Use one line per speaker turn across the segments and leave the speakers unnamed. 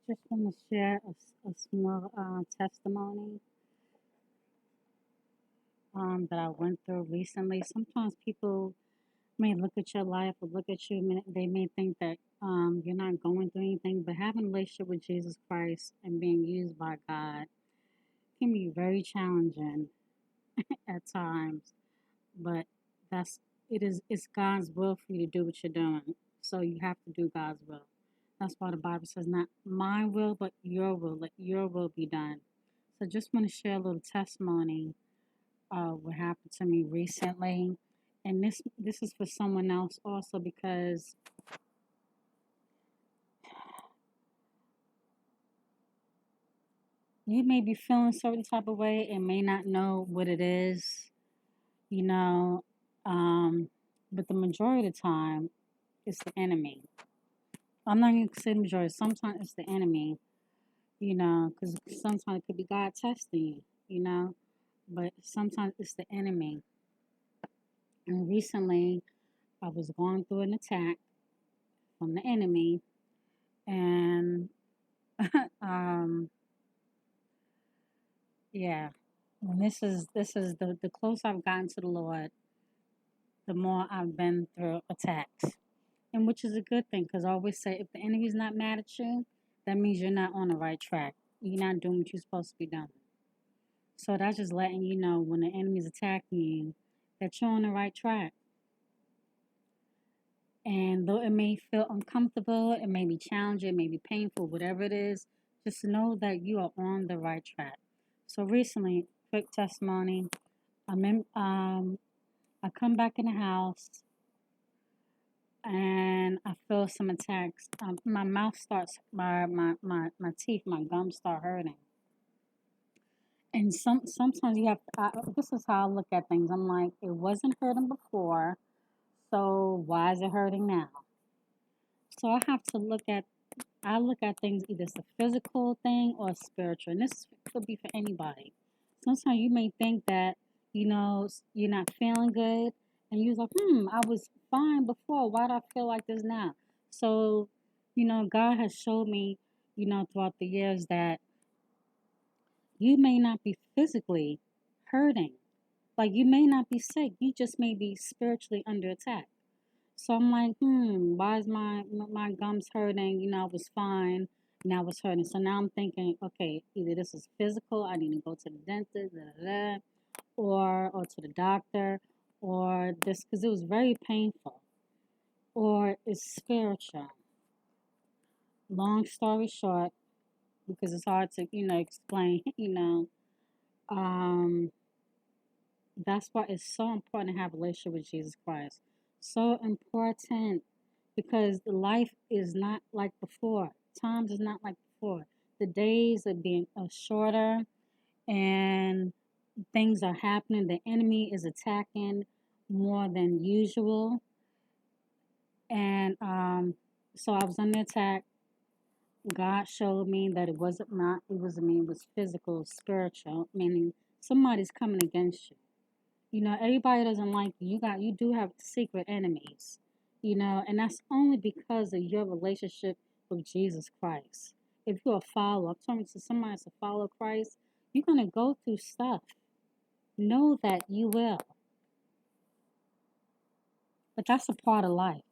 Just want to share a small testimony that I went through recently. Sometimes people may look at your life or look at you, they may think that you're not going through anything, but having a relationship with Jesus Christ and being used by God can be very challenging at times. But that's it's God's will for you to do what you're doing. So you have to do God's will. That's why the Bible says, not my will, but your will. Let your will be done. So just want to share a little testimony of what happened to me recently. And this is for someone else also, because you may be feeling a certain type of way and may not know what it is, you know. But the majority of the time, it's the enemy. I'm not going to say the majority. Sometimes it's the enemy, because sometimes it could be God testing you, but sometimes it's the enemy. And recently, I was going through an attack from the enemy, and um, yeah, and this is the closer I've gotten to the Lord, the more I've been through attacks, and which is a good thing, because I always say if the enemy's not mad at you, that means you're not on the right track. You're not doing what you're supposed to be doing. So that's just letting you know when the enemy's attacking you that you're on the right track. And though it may feel uncomfortable, it may be challenging, it may be painful, whatever it is, just know that you are on the right track. So recently, quick testimony. I come back in the house and I feel some attacks. My mouth starts, my teeth, my gums start hurting. And sometimes you have this is how I look at things. I'm like, it wasn't hurting before, so why is it hurting now? So I look at things either it's a physical thing or a spiritual. And this could be for anybody. Sometimes you may think that, you're not feeling good, and you're like, I was fine before. Why do I feel like this now? So, God has showed me, throughout the years that you may not be physically hurting. Like you may not be sick. You just may be spiritually under attack. So I'm like, why is my gums hurting? I was fine. Now it's hurting. So now I'm thinking, okay, either this is physical, I need to go to the dentist, or to the doctor, or this because it was very painful, or it's spiritual. Long story short, because it's hard to explain, um, that's why it's so important to have a relationship with Jesus Christ. So important because life is not like before. Times is not like before. The days are being shorter and things are happening. The enemy is attacking more than usual. And so I was under attack. God showed me that it wasn't me, it was physical, spiritual, meaning somebody's coming against you. Everybody doesn't like you. You do have secret enemies, and that's only because of your relationship with Jesus Christ. If you're a follower, I'm talking to somebody that's a follower of Christ, you're gonna go through stuff. Know that you will. But that's a part of life.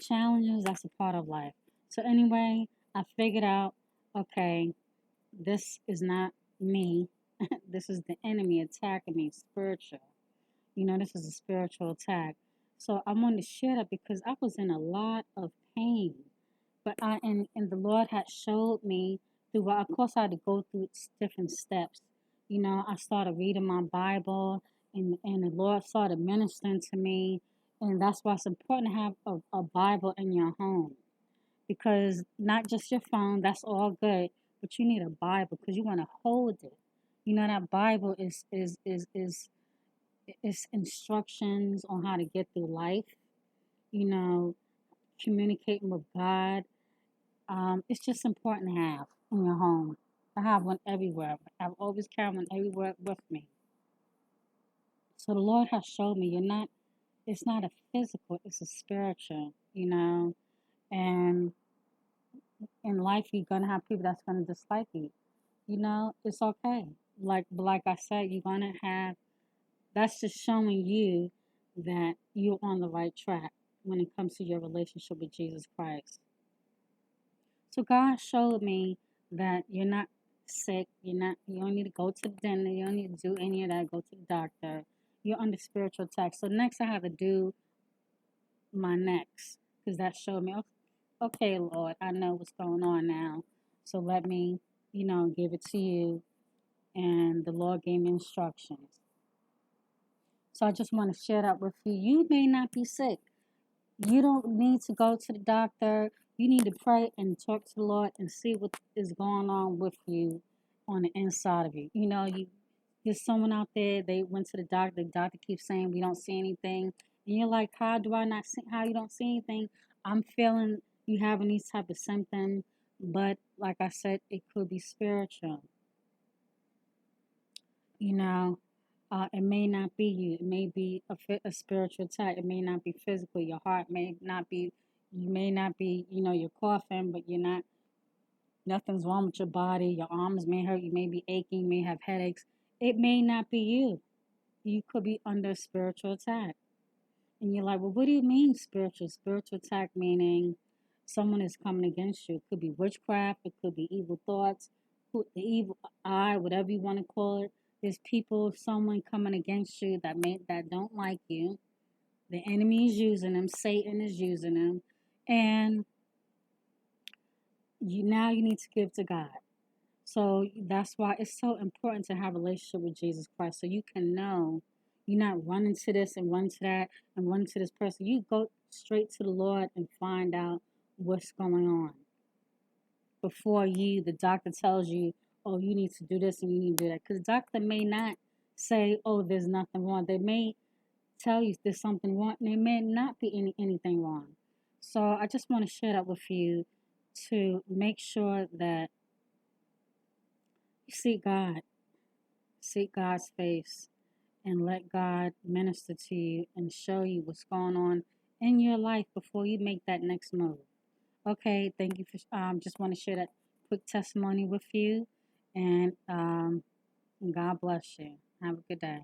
Challenges, that's a part of life. So anyway, I figured out, okay, this is not me. This is the enemy attacking me spiritual. This is a spiritual attack. So I wanted to share that because I was in a lot of pain. But and the Lord had showed me of course I had to go through different steps. I started reading my Bible, and the Lord started ministering to me. And that's why it's important to have a Bible in your home. Because not just your phone, that's all good, but you need a Bible because you want to hold it. That Bible is instructions on how to get through life, you know, communicating with God. It's just important to have in your home. I have one everywhere. I've always carried one everywhere with me. So the Lord has showed me it's not a physical, it's a spiritual, and in life you're gonna have people that's gonna dislike you. You know, it's okay. Like I said, you're gonna have, that's just showing you that you're on the right track when it comes to your relationship with Jesus Christ. So God showed me that you're not sick, you don't need to go to the dentist, you don't need to do any of that, go to the doctor. You're under spiritual attack. So next I have to do my next, because that showed me, okay, Lord, I know what's going on now. So let me, give it to you. And the Lord gave me instructions. So I just want to share that with you. You may not be sick. You don't need to go to the doctor. You need to pray and talk to the Lord and see what is going on with you on the inside of you. There's someone out there, they went to the doctor keeps saying we don't see anything. And you're like, how do I not see, how you don't see anything? I'm feeling you having these type of symptoms, but like I said, it could be spiritual. You know, it may not be you. It may be a spiritual attack. It may not be physical. Your heart may not be, you may not be, you're coughing, but you're not, nothing's wrong with your body. Your arms may hurt. You may be aching. You may have headaches. It may not be you. You could be under spiritual attack. And you're like, well, what do you mean spiritual? Spiritual attack meaning someone is coming against you. It could be witchcraft. It could be evil thoughts, the evil eye, whatever you want to call it. There's people, someone coming against you that don't like you. The enemy is using them. Satan is using them, and you need to give to God. So that's why it's so important to have a relationship with Jesus Christ, so you can know you're not running to this and running to that and running to this person. You go straight to the Lord and find out what's going on before the doctor tells you, oh, you need to do this and you need to do that. Because the doctor may not say, oh, there's nothing wrong. They may tell you there's something wrong, and there may not be anything wrong. So I just want to share that with you to make sure that you seek God's face, and let God minister to you and show you what's going on in your life before you make that next move. Okay, thank you for just want to share that quick testimony with you, and God bless you. Have a good day.